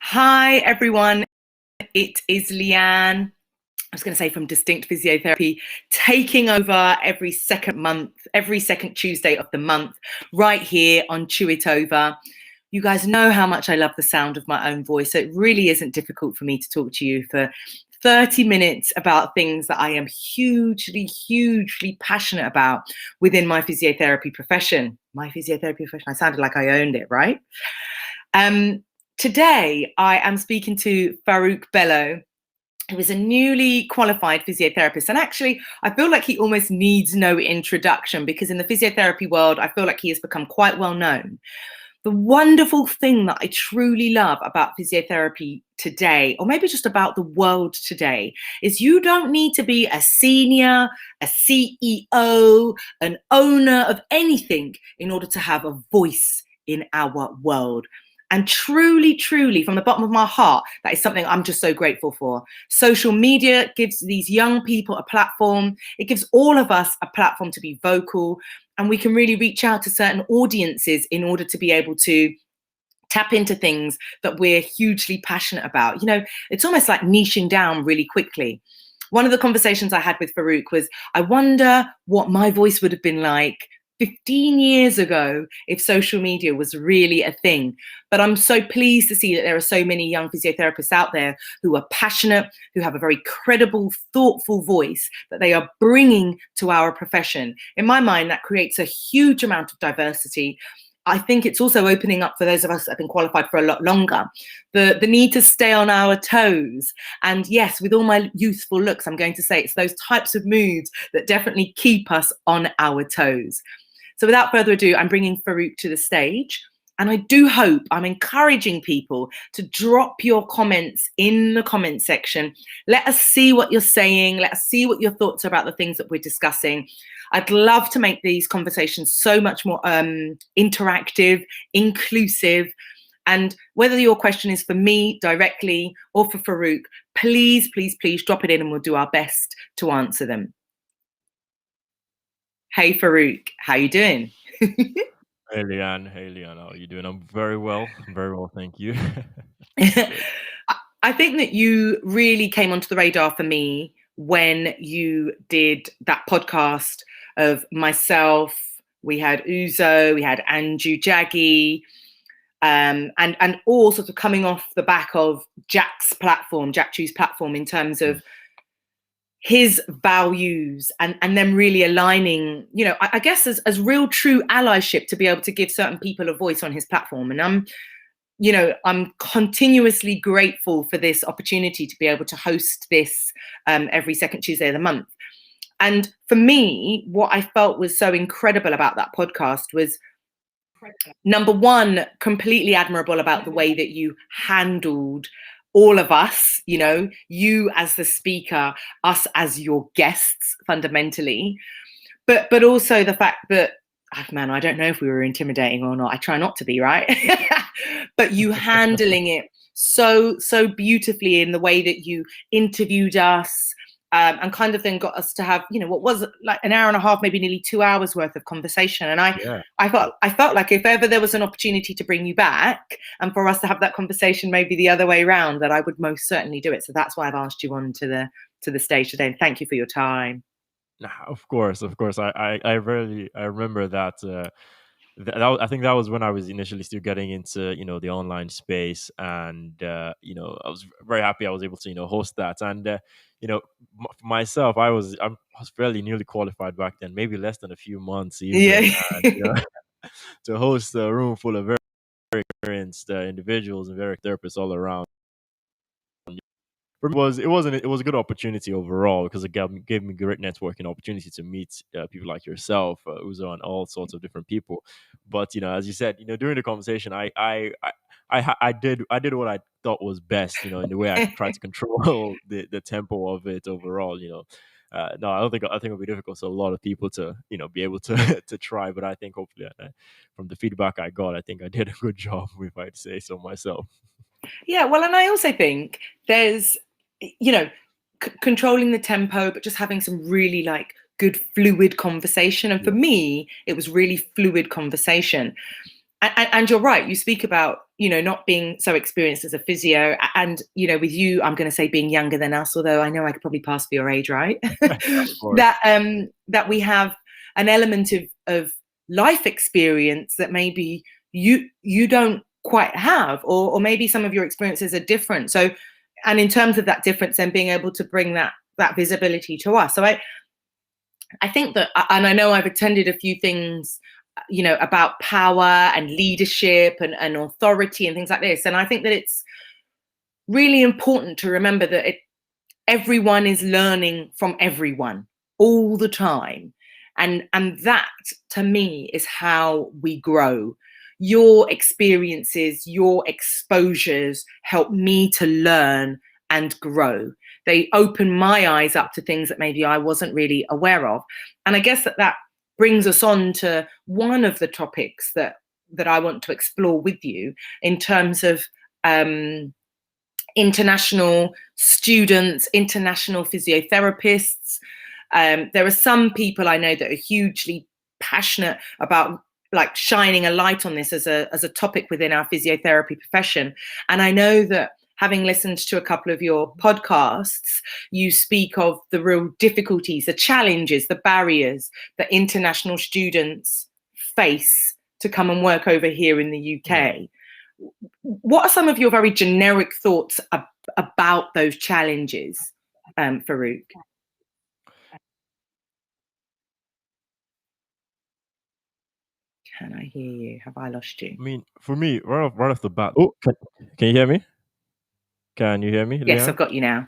Hi, everyone. It is Leanne. I was going to say from Distinct Physiotherapy, taking over every second Tuesday of the month, right here on Chew It Over. You guys know how much I love the sound of my own voice, so it really isn't difficult for me to talk to you for 30 minutes about things that I am hugely passionate about within my physiotherapy profession. I sounded like I owned it, right? Today, I am speaking to Farouk Bello, who is a newly qualified physiotherapist. And actually, I feel like he almost needs no introduction because in the physiotherapy world, I feel like he has become quite well known. The wonderful thing that I truly love about physiotherapy today, or maybe just about the world today, is you don't need to be a senior, a CEO, an owner of anything in order to have a voice in our world. And truly, from the bottom of my heart, that is something I'm just so grateful for. Social media gives these young people a platform. It gives all of us a platform to be vocal, and we can really reach out to certain audiences in order to be able to tap into things that we're hugely passionate about. You know, it's almost like niching down really quickly. One of the conversations I had with Farouk was, I wonder what my voice would have been like 15 years ago if social media was really a thing. But I'm so pleased to see that there are so many young physiotherapists out there who are passionate, who have a very credible, thoughtful voice that they are bringing to our profession. In my mind, that creates a huge amount of diversity. I think it's also opening up for those of us that have been qualified for a lot longer, the need to stay on our toes. And yes, with all my youthful looks, I'm going to say it's those types of moves that definitely keep us on our toes. So without further ado, I'm bringing Farouk to the stage. And I do hope, I'm encouraging people to drop your comments in the comment section. Let us see what you're saying. Let us see what your thoughts are about the things that we're discussing. I'd love to make these conversations so much more interactive, inclusive. And whether your question is for me directly or for Farouk, please drop it in and we'll do our best to answer them. Hey, Farouk, how you doing? Hey Leanne, how are you doing? I'm very well. Very well, thank you. Good. I think that you really came onto the radar for me when you did that podcast of myself. We had Uzo, we had Andrew Jaggy, and all sort of coming off the back of Jack Chew's platform in terms Mm. of his values and them really aligning, you know, I guess as real true allyship to be able to give certain people a voice on his platform. And I'm continuously grateful for this opportunity to be able to host this every second Tuesday of the month. And for me, what I felt was so incredible about that podcast was, number one, completely admirable about the way that you handled all of us, you know, you as the speaker, us as your guests, fundamentally, but also the fact that, oh man, I don't know if we were intimidating or not. I try not to be, right? But you handling it so beautifully in the way that you interviewed us, and kind of then got us to have, you know, what was like an hour and a half, maybe nearly 2 hours worth of conversation. And Yeah. I felt like if ever there was an opportunity to bring you back and for us to have that conversation, maybe the other way around, that I would most certainly do it. So that's why I've asked you on to the stage today. And thank you for your time. Nah, of course, of course. I remember that. I think that was when I was initially still getting into the online space, and I was very happy I was able to host that. And myself, I was fairly newly qualified back then, maybe less than a few months Yeah. even, and to host a room full of very experienced individuals and very therapists all around. For me, it was a good opportunity overall because it gave me great networking opportunity to meet people like yourself, Uzo, and all sorts of different people. But as you said, during the conversation, I did what I thought was best, in the way I tried to control the tempo of it overall. No, I think it'll be difficult for a lot of people to be able to to try, but I think hopefully from the feedback I got, I think I did a good job, if I'd say so myself. Yeah, well, and I also think there's, you know, controlling the tempo, but just having some really like good fluid conversation. And for Yeah. me, it was really fluid conversation. and you're right. You speak about, not being so experienced as a physio, and with you, I'm going to say being younger than us. Although I know I could probably pass for your age, right? Of course. That we have an element of life experience that maybe you don't quite have, or maybe some of your experiences are different. So, and in terms of that difference, then being able to bring that visibility to us. So I think that, and I know I've attended a few things, about power and leadership and authority and things like this. And I think that it's really important to remember that everyone is learning from everyone all the time. And that, to me, is how we grow. Your experiences, your exposures help me to learn and grow. They open my eyes up to things that maybe I wasn't really aware of. And I guess that brings us on to one of the topics that I want to explore with you in terms of international students, international physiotherapists. There are some people I know that are hugely passionate about like shining a light on this as a topic within our physiotherapy profession. And I know that, having listened to a couple of your podcasts, you speak of the real difficulties, the challenges, the barriers that international students face to come and work over here in the UK. Yeah. What are some of your very generic thoughts about those challenges, Farouk? Can I hear you? Have I lost you? I mean, for me, right off the bat. Oh, can you hear me? Can you hear me, Yes, Leanne? I've got you now.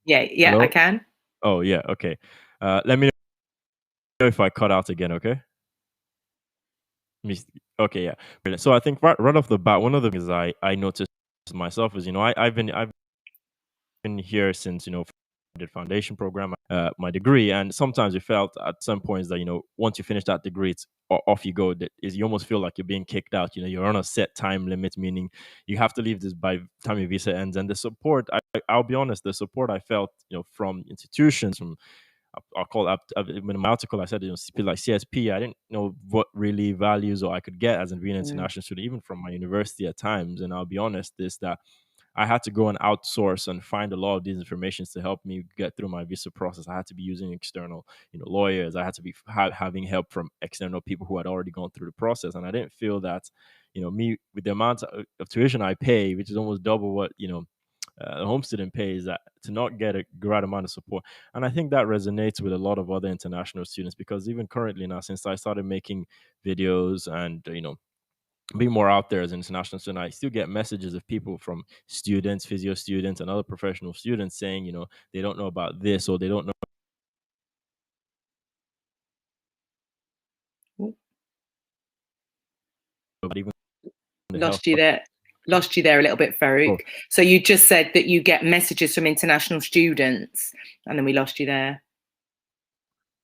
Yeah, I Hello? can. Oh, yeah. Okay. Let me know if I cut out again, okay? Okay, yeah. Brilliant. So I think right off the bat, one of the things I noticed myself is, I've been here since, did foundation program, my degree, and sometimes it felt at some points that, once you finish that degree, it's off you go. That is, you almost feel like you're being kicked out. You're on a set time limit, meaning you have to leave this by the time your visa ends. And the support, I'll be honest, the support I felt, from institutions, from I'll call up in my article. I said, like CSP. I didn't know what really values or I could get as being an Mm, international student, even from my university at times. And I'll be honest, is that I had to go and outsource and find a lot of these informations to help me get through my visa process. I had to be using external, lawyers. I had to be having help from external people who had already gone through the process. And I didn't feel that, me with the amount of tuition I pay, which is almost double what the home student pays, that to not get a great amount of support. And I think that resonates with a lot of other international students, because even currently now, since I started making videos and be more out there as an international student, I still get messages of people from students, physio students, and other professional students saying, they don't know about this, or they don't know oh, about even the health. lost you there. Lost you there a little bit, Oh, Farouk. So you just said that you get messages from international students, and then we lost you there.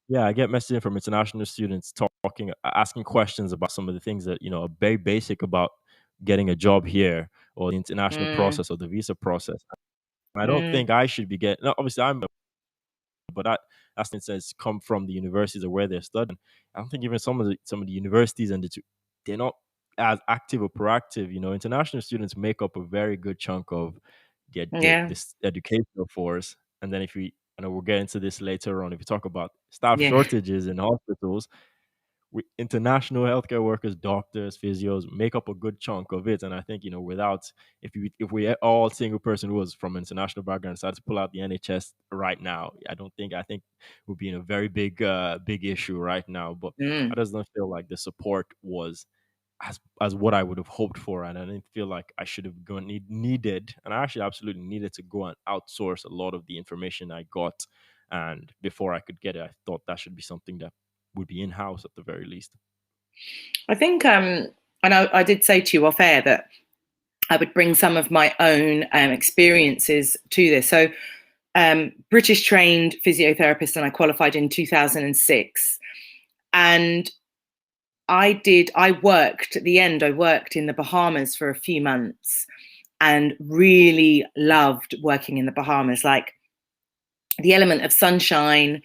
yeah, I get messages from international students talking, asking questions about some of the things that are very basic about getting a job here, or the international Mm, process or the visa process. I don't mm, think I should be getting. No, obviously, but that says come from the universities or where they're studying. I don't think even some of the universities they're not as active or proactive. International students make up a very good chunk of yeah, this educational force. And then if we, we'll get into this later on. If you talk about staff yeah. shortages in hospitals, international healthcare workers, doctors, physios make up a good chunk of it. And I think, without, if we all single person who was from international background decided to pull out the NHS right now, I think we'll be in a very big issue right now. But I Mm. just don't feel like the support was as what I would have hoped for, and I didn't feel like I should have needed, and I actually absolutely needed to go and outsource a lot of the information I got, and before I could get it, I thought that should be something that would be in house at the very least. I think, and I did say to you off air that I would bring some of my own experiences to this. So, British trained physiotherapist, and I qualified in 2006. And I worked at the end, I worked in the Bahamas for a few months and really loved working in the Bahamas. Like the element of sunshine,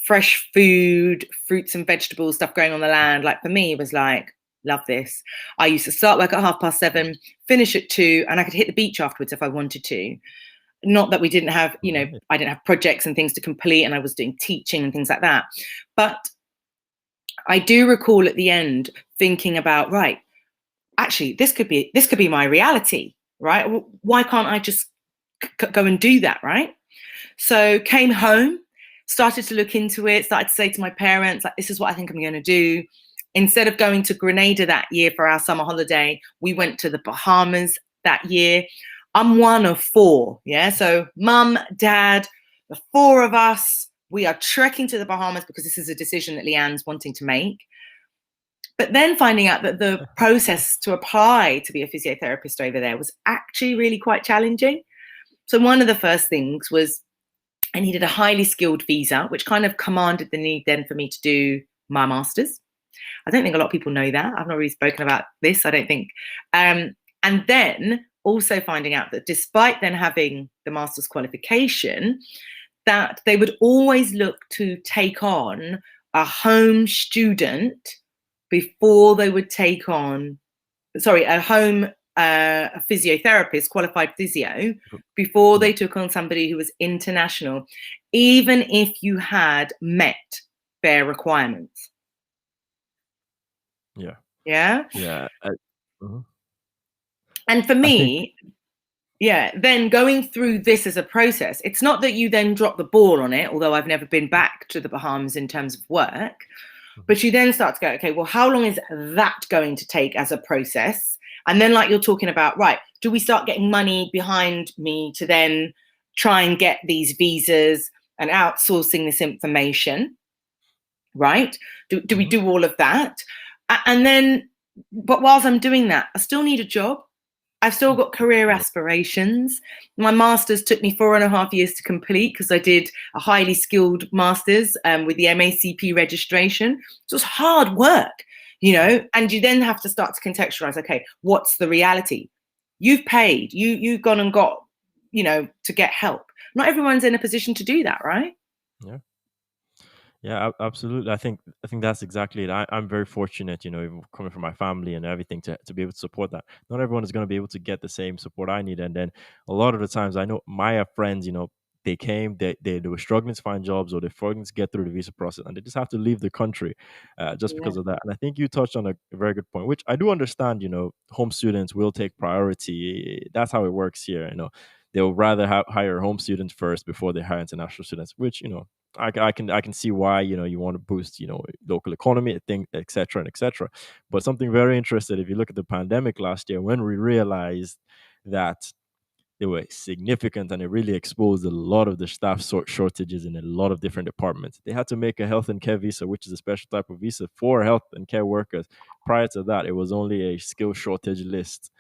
fresh food, fruits and vegetables, stuff growing on the land. Like for me, it was like Love this. I used to start work at 7:30, finish at 2, and I could hit the beach afterwards if I wanted to. Not that we didn't have, Right. I didn't have projects and things to complete, and I was doing teaching and things like that. But I do recall at the end thinking about, right, actually, this could be my reality, right? Why can't I just go and do that, right? So came home, started to look into it, started to say to my parents, like, this is what I think I'm going to do. Instead of going to Grenada that year for our summer holiday, we went to the Bahamas that year. I'm one of four. Yeah. So mum, dad, the four of us, we are trekking to the Bahamas because this is a decision that Leanne's wanting to make. But then finding out that the process to apply to be a physiotherapist over there was actually really quite challenging. So one of the first things was I needed a highly skilled visa, which kind of commanded the need then for me to do my master's. I don't think a lot of people know that. I've not really spoken about this, I don't think. And then also finding out that despite then having the master's qualification, that they would always look to take on a home student before they would take on, sorry, a home a physiotherapist, qualified physio, before Yeah. they took on somebody who was international, even if you had met their requirements. Yeah. Yeah. Yeah. Mhm. And for I think. me, yeah, then going through this as a process, it's not that you then drop the ball on it, although I've never been back to the Bahamas in terms of work, Mhm. but you then start to go, okay, well, how long is that going to take as a process? And then, like you're talking about, right, do we start getting money behind me to then try and get these visas and outsourcing this information, right? Do we Mhm. do all of that? And then, but whilst I'm doing that, I still need a job. I've still got career Yeah. aspirations. My master's took me 4.5 years to complete because I did a highly skilled master's with the MACP registration. So it's hard work, and you then have to start to contextualize, okay, what's the reality? You've paid, you've gone and got, to get help. Not everyone's in a position to do that, right? Yeah. Yeah, absolutely. I think that's exactly it. I'm very fortunate, even coming from my family and everything, to be able to support that. Not everyone is going to be able to get the same support I need, and then a lot of the times I know my friends, they came, they were struggling to find jobs or they're struggling to get through the visa process, and they just have to leave the country, just Yeah. because of that. And I think you touched on a very good point, which I do understand. Home students will take priority. That's how it works here. They'll rather hire home students first before they hire international students, which I can see why you want to boost local economy, thing, etc. and etc. But something very interesting, if you look at the pandemic last year, when we realized that they were significant and it really exposed a lot of the staff shortages in a lot of different departments, they had to make a health and care visa, which is a special type of visa for health and care workers. Prior to that, it was only a skill shortage list,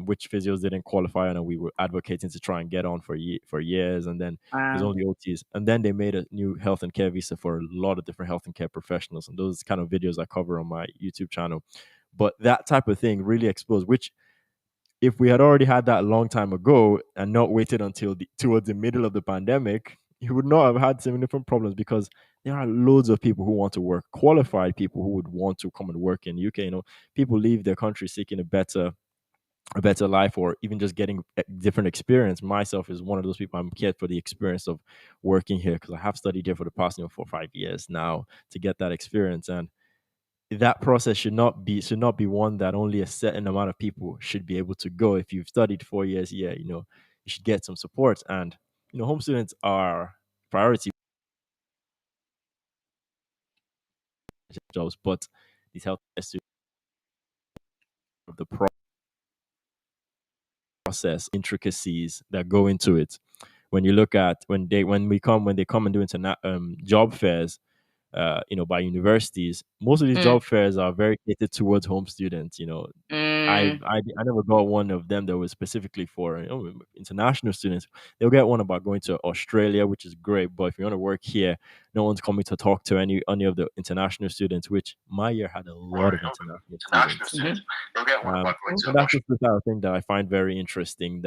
which physios didn't qualify on, and we were advocating to try and get on for years. And then there's Wow. only OTs, and then they made a new health and care visa for a lot of different health and care professionals, and those kind of videos I cover on my YouTube channel. But that type of thing really exposed, which if we had already had that a long time ago and not waited until towards the middle of the pandemic, you would not have had some different problems, because there are loads of people who want to work, qualified people who would want to come and work in UK. People leave their country seeking a better life, or even just getting a different experience. Myself is one of those people. I'm cared for the experience of working here because I have studied here for the past 4 or 5 years now to get that experience. And that process should not be one that only a certain amount of people should be able to go. If you've studied 4 years, yeah, you should get some support. And home students are priority jobs, but these health students, the process intricacies that go into it. When you look at when they come and do job fairs, by universities, most of these Mm, job fairs are very catered towards home students. mm, I never got one of them that was specifically for international students. They'll get one about going to Australia, which is great. But if you want to work here, no one's coming to talk to any of the international students. Which my year had a lot of international students. mhm. And that's just the type of thing that I find very interesting.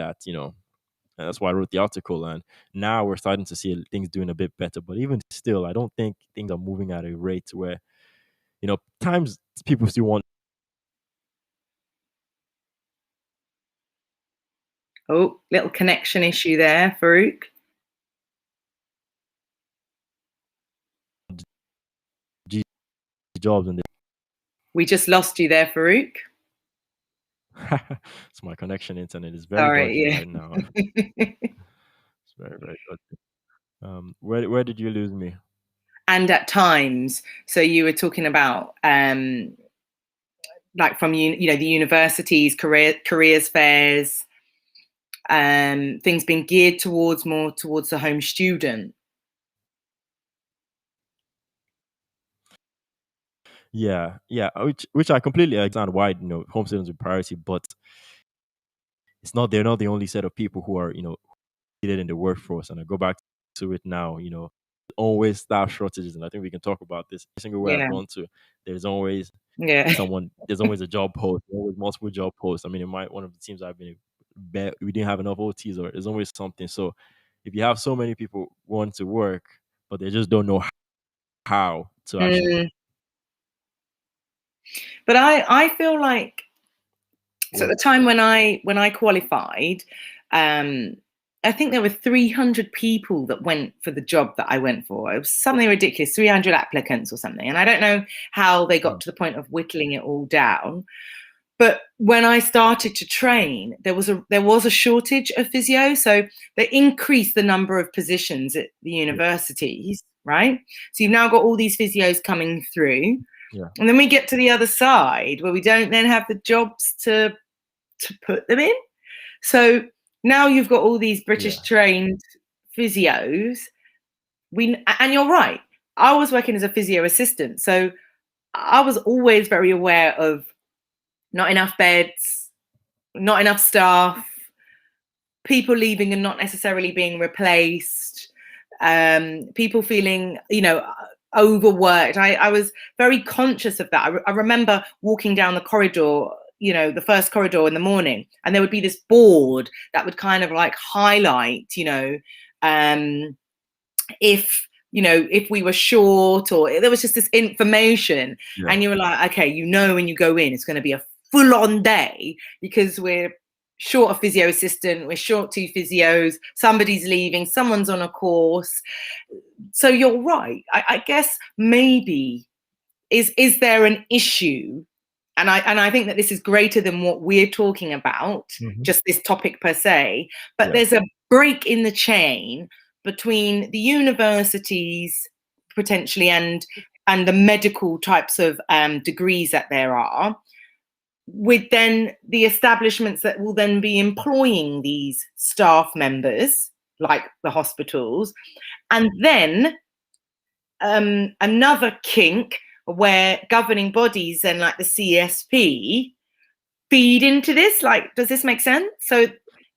And that's why I wrote the article. And now we're starting to see things doing a bit better. But even still, I don't think things are moving at a rate where, times people still want Oh, little connection issue there, Farouk. G jobs and We just lost you there, Farouk. so my connection internet is very dodgy Sorry, right now. yeah. It's very, very dodgy. Where did you lose me? And at times, so you were talking about like from the universities, careers fairs, things being geared towards more towards the home student. Yeah, yeah, which I completely understand why home students are priority, but it's not they're not the only set of people who are needed in the workforce. And I go back to it now, always staff shortages, and I think we can talk about this every single way I've Yeah, gone to. There's always yeah. there's always a job post, there's always multiple job posts. I mean, in one of the teams I've been we didn't have enough OTs, or there's always something. So if you have so many people want to work, but they just don't know how to actually Mm. But I feel like, so at work. the time when I qualified, um, I think there were 300 people that went for the job that I went for. It was something ridiculous, 300 applicants or something. And I don't know how they got Mm, to the point of whittling it all down. But when I started to train, there was a shortage of physio, so they increased the number of positions at the yeah, universities, right? So you've now got all these physios coming through, yeah, and then we get to the other side where we don't then have the jobs to put them in. So now you've got all these British yeah. trained physios. And you're right. I was working as a physio assistant, so I was always very aware of not enough beds, not enough staff, people leaving and not necessarily being replaced, people feeling, overworked. I was very conscious of that. I remember walking down the corridor, the first corridor in the morning, and there would be this board that would kind of like highlight, um, if we were short, or there was just this information, Yeah. and you were like, okay, when you go in, it's going to be a full on day because we're short a physio assistant, we're short two physios, somebody's leaving, someone's on a course. So you're right. I guess maybe is there an issue, and I think that this is greater than what we're talking about, Hmm. just this topic per se, but Yeah. there's a break in the chain between the universities potentially and the medical types of degrees that there are, with then the establishments that will then be employing these staff members, like the hospitals, and then another kink where governing bodies and like the CSP feed into this. Like, does this make sense? So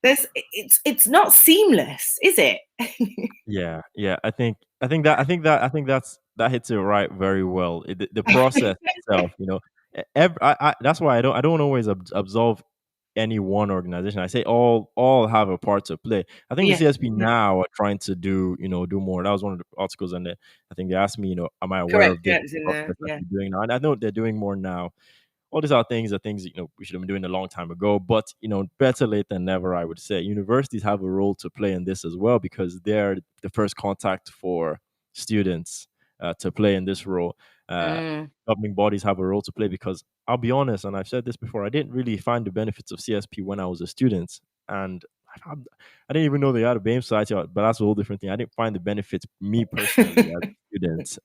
it's not seamless, is it? Yeah, yeah. I think that hits it right very well. The process itself, that's why I don't always absolve any one organization. I say all have a part to play. I think the Yeah, CSP now are trying to do more. That was one of the articles, and I think they asked me, am I aware correct. of this Yeah, it's in process there. that Yeah. they're doing now? And I know they're doing more now. All these are things we should have been doing a long time ago. But better late than never, I would say. Universities have a role to play in this as well because they're the first contact for students to play in this role. Uh, Mm, Governing bodies have a role to play because I'll be honest, and I've said this before, I didn't really find the benefits of CSP when I was a student, and I didn't even know they had a BAME society, but that's a whole different thing. I didn't find the benefits me personally as a student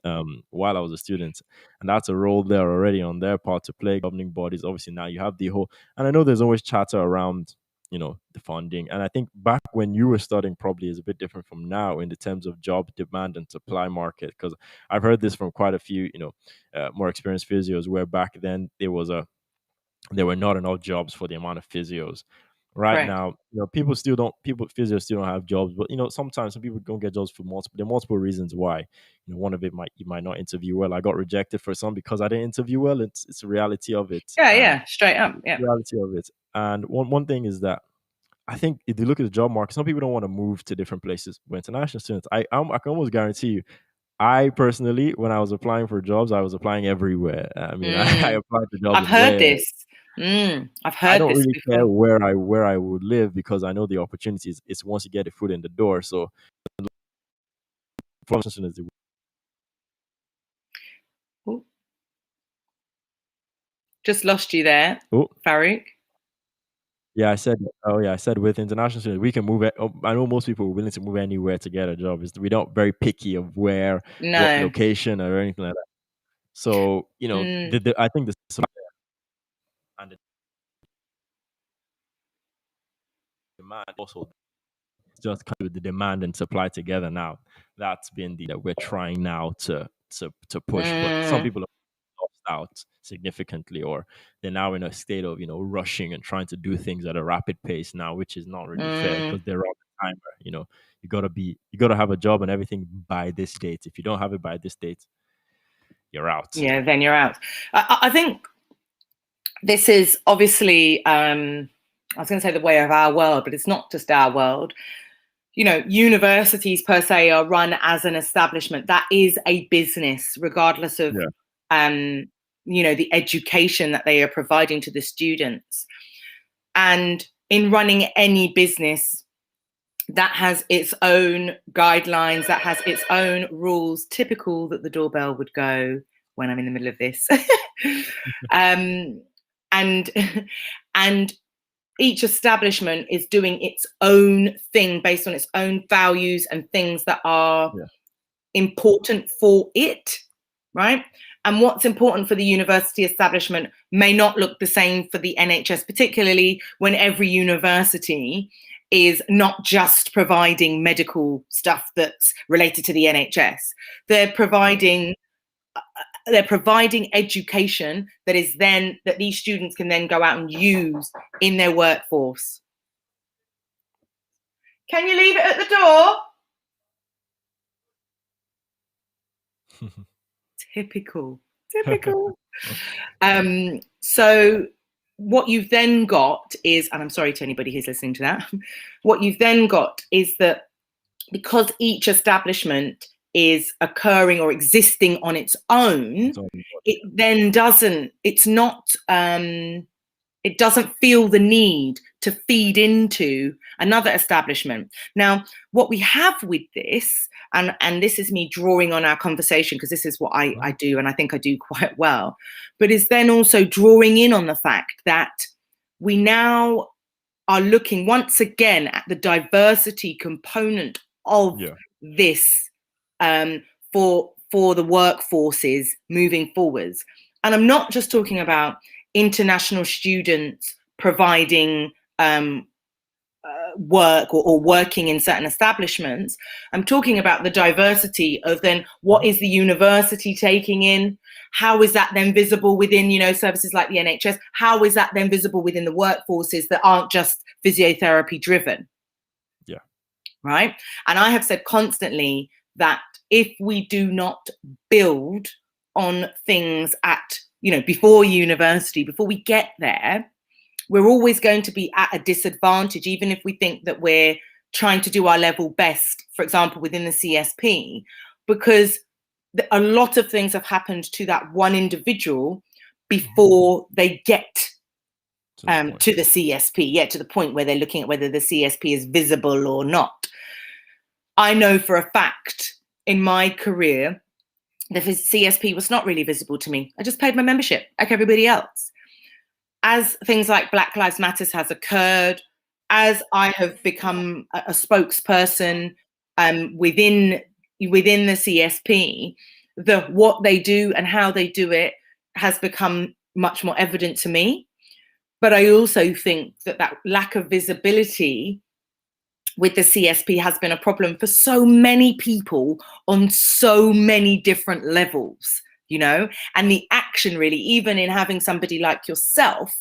while I was a student, and that's a role there already on their part to play. Governing bodies, obviously, now you have the whole, and I know there's always chatter around the funding, and I think back when you were studying probably is a bit different from now in the terms of job demand and supply market, because I've heard this from quite a few more experienced physios where back then there were not enough jobs for the amount of physios. Right correct. now, people physios still don't have jobs, but sometimes some people don't get jobs for there are multiple reasons why. One of it you might not interview well. I got rejected for some because I didn't interview well. It's a reality of it. Yeah, And yeah, straight up. Yeah. reality of it. And one thing is that I think if you look at the job market, some people don't want to move to different places. But international students, I can almost guarantee you, I personally, when I was applying for jobs, I was applying everywhere. I mean, I Mm, applied for jobs I've in heard where this. I've I heard don't this really care before. where I would live because I know the opportunities is once you get a foot in the door. So for instance, Ooh, just lost you there, oh Farouk. yeah, I said with international students we can move it. I know most people are willing to move anywhere to get a job. We don't very picky of where, what No. location or anything like that. So Mm, I think the supply and the demand also just kind of with the demand and supply together now. That's been the that we're trying now to push. But some mm, people have lost out significantly, or they're now in a state of rushing and trying to do things at a rapid pace now, which is not really fair mm. because they're on the timer. You gotta have a job and everything by this date. If you don't have it by this date, you're out. Yeah, then you're out. I think this is obviously, I was going to say the way of our world, but it's not just our world. Universities per se are run as an establishment. That is a business, regardless of, Yeah. um, the education that they are providing to the students. And in running any business, that has its own guidelines, that has its own rules. Typical that the doorbell would go when I'm in the middle of this. um, and and each establishment is doing its own thing based on its own values and things that are Yeah. important for it, right? And what's important for the university establishment may not look the same for the NHS, particularly when every university is not just providing medical stuff that's related to the NHS. They're Yeah. providing education that these students can then go out and use in their workforce. Can you leave it at the door? Typical. So what you've then got is, and I'm sorry to anybody who's listening to that, what you've then got is that because each establishment is occurring or existing on its own, It's all- it then it doesn't feel the need to feed into another establishment. Now, what we have with this, and this is me drawing on our conversation because this is what I do, and I think I do quite well, but is then also drawing in on the fact that we now are looking once again at the diversity component of Yeah. this, for the workforces moving forwards. And I'm not just talking about international students providing work or working in certain establishments. I'm talking about the diversity of then what is the university taking in? How is that then visible within, services like the NHS? How is that then visible within the workforces that aren't just physiotherapy driven? Yeah. Right. And I have said constantly that if we do not build on things at, before university, before we get there, we're always going to be at a disadvantage, even if we think that we're trying to do our level best, for example, within the CSP, because a lot of things have happened to that one individual before they get to the CSP, to the point where they're looking at whether the CSP is visible or not. I know for a fact in my career, the CSP was not really visible to me. I just paid my membership like everybody else. As things like Black Lives Matters has occurred, as I have become a spokesperson within the CSP, what they do and how they do it has become much more evident to me. But I also think that lack of visibility with the CSP has been a problem for so many people on so many different levels, and the action really, even in having somebody like yourself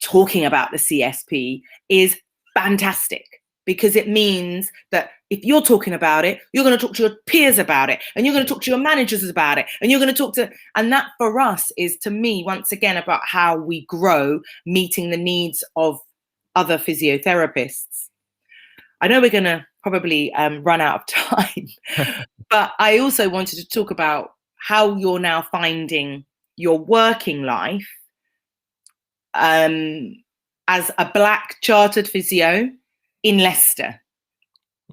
talking about the CSP, is fantastic, because it means that if you're talking about it, you're going to talk to your peers about it, and you're going to talk to your managers about it, and you're going to talk to, and that for us is, to me, once again, about how we grow, meeting the needs of other physiotherapists. I know we're going to probably run out of time, but I also wanted to talk about how you're now finding your working life as a black chartered physio in Leicester.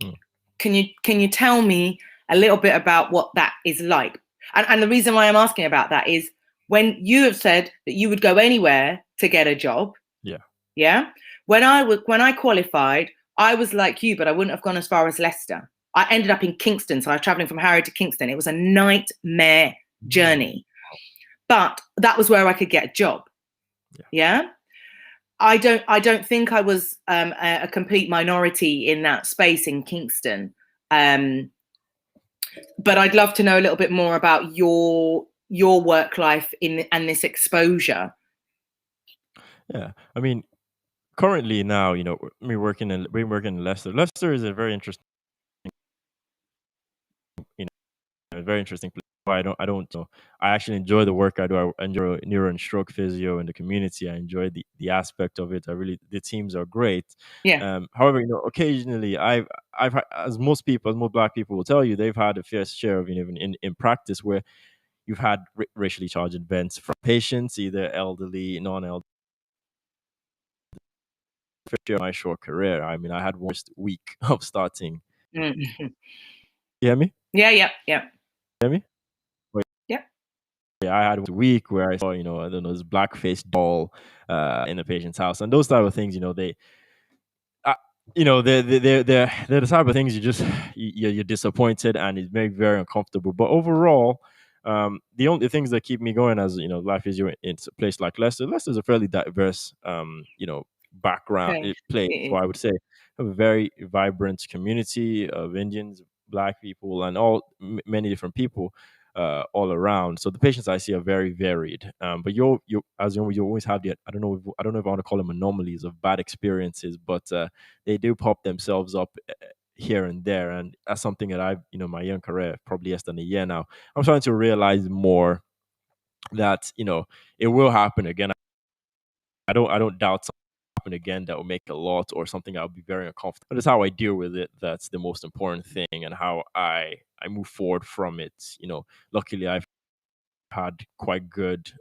Mm. Can you tell me a little bit about what that is like? And the reason why I'm asking about that is when you have said that you would go anywhere to get a job. Yeah. Yeah. When I qualified, I was like you, but I wouldn't have gone as far as Leicester. I ended up in Kingston, so I was traveling from Harrow to Kingston. It was a nightmare journey, but that was where I could get a job. Yeah. I don't think I was a complete minority in that space in Kingston. But I'd love to know a little bit more about your work life and this exposure. Yeah. I mean, currently now, we're working in Leicester. Leicester is a very interesting, a very interesting place. I actually enjoy the work I do. I enjoy neuro and stroke physio in the community. I enjoy the aspect of it. The teams are great. Yeah. However, occasionally as most black people will tell you, they've had a fair share of, even in practice, where you've had racially charged events from patients, either elderly, non-elderly. My short career, I mean, I had worst week of starting. Mm-hmm. You hear me? Yeah. You hear me? Yeah. I had a week where I saw, I don't know, this black-faced doll in the patient's house, and those type of things. They're the type of things you're disappointed, and it's very, very uncomfortable. But overall, the only things that keep me going, as life is in a place like Leicester. Leicester is a fairly diverse, background Okay. place. It So is. I would say a very vibrant community of Indians, Black people, and many different people all around. So the patients I see are very varied. But you always have the, I don't know if I want to call them anomalies of bad experiences, but they do pop themselves up here and there, and that's something that I've, my young career, probably less than a year now, I'm starting to realize more that it will happen again. I don't doubt something will happen again that will make a lot, or something I'll be very uncomfortable. But it's how I deal with it that's the most important thing, and how I move forward from it. Luckily I've had quite good,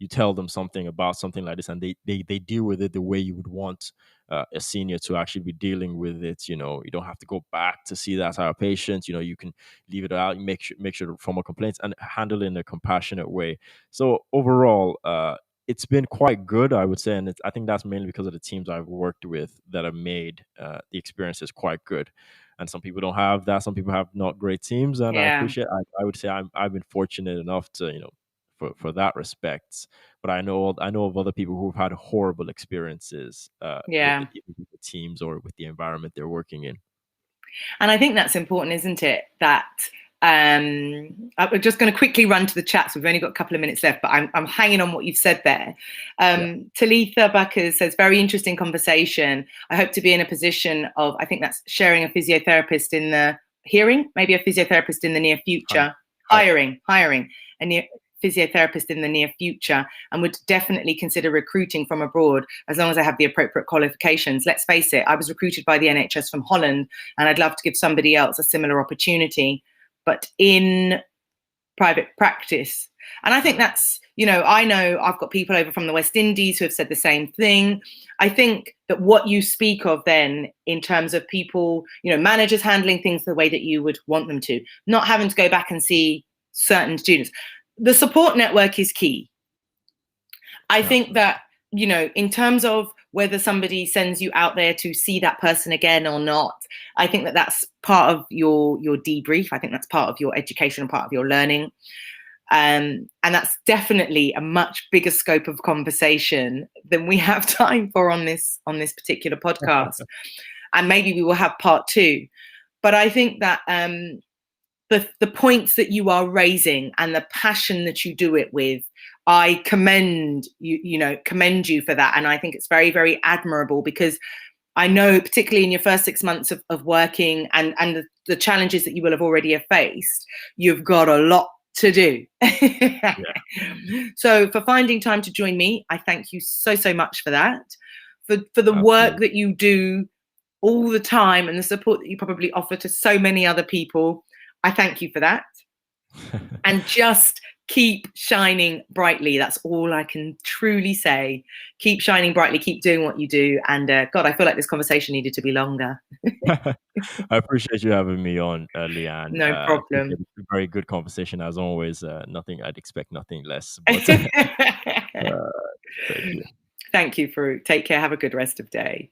you tell them something about something like this, and they deal with it the way you would want a senior to actually be dealing with it. You don't have to go back to see that type of patient. You can leave it out, make sure to formal complaints, and handle it in a compassionate way. So overall, it's been quite good, I would say, and I think that's mainly because of the teams I've worked with that have made the experiences quite good. And some people don't have that. Some people have not great teams, and I Yeah. appreciate. I would say I've been fortunate enough to, for that respect. But I know of other people who've had horrible experiences with Yeah. with the teams or with the environment they're working in. And I think that's important, isn't it? That I'm just going to quickly run to the chats. We've only got a couple of minutes left, but I'm hanging on what you've said there. Yeah. Talitha Buckers says, very interesting conversation. I hope to be in a position of, I think that's sharing a physiotherapist in the maybe a physiotherapist in the near future. Hiring a physiotherapist in the near future, and would definitely consider recruiting from abroad as long as I have the appropriate qualifications. Let's face it, I was recruited by the NHS from Holland, and I'd love to give somebody else a similar opportunity, but in private practice. And I think that's, I know I've got people over from the West Indies who have said the same thing. I think that what you speak of then, in terms of people, managers handling things the way that you would want them to, not having to go back and see certain students, the support network is key. I think that, in terms of whether somebody sends you out there to see that person again or not, I think that that's part of your debrief. I think that's part of your education and part of your learning. And that's definitely a much bigger scope of conversation than we have time for on this particular podcast. And maybe we will have part 2. But I think that the points that you are raising and the passion that you do it with, I commend you for that. And I think it's very, very admirable, because I know, particularly in your first 6 months of working and the challenges that you will have already faced, you've got a lot to do. Yeah. So for finding time to join me, I thank you so much for that. For the Absolutely. work that you do all the time, and the support that you probably offer to so many other people, I thank you for that. And just keep shining brightly. That's all I can truly say. Keep shining brightly, keep doing what you do. And God, I feel like this conversation needed to be longer. I appreciate you having me on, Leanne. No I appreciate problem. it. Very good conversation as always. Nothing, I'd expect nothing less. But thank you. Thank you, Farouk. Take care. Have a good rest of day.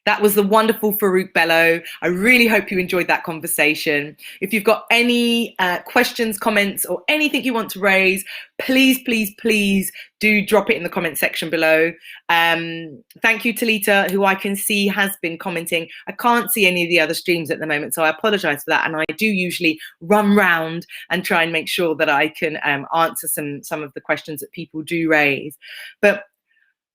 That was the wonderful Farouk Bello. I really hope you enjoyed that conversation. If you've got any questions, comments, or anything you want to raise, please, please, please do drop it in the comment section below. Thank you, Talita, who I can see has been commenting. I can't see any of the other streams at the moment, so I apologize for that. And I do usually run round and try and make sure that I can answer some of the questions that people do raise. But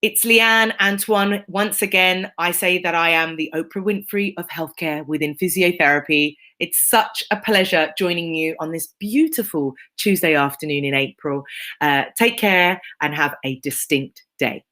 it's Leanne Antoine. Once again, I say that I am the Oprah Winfrey of healthcare within physiotherapy. It's such a pleasure joining you on this beautiful Tuesday afternoon in April. Take care and have a distinct day.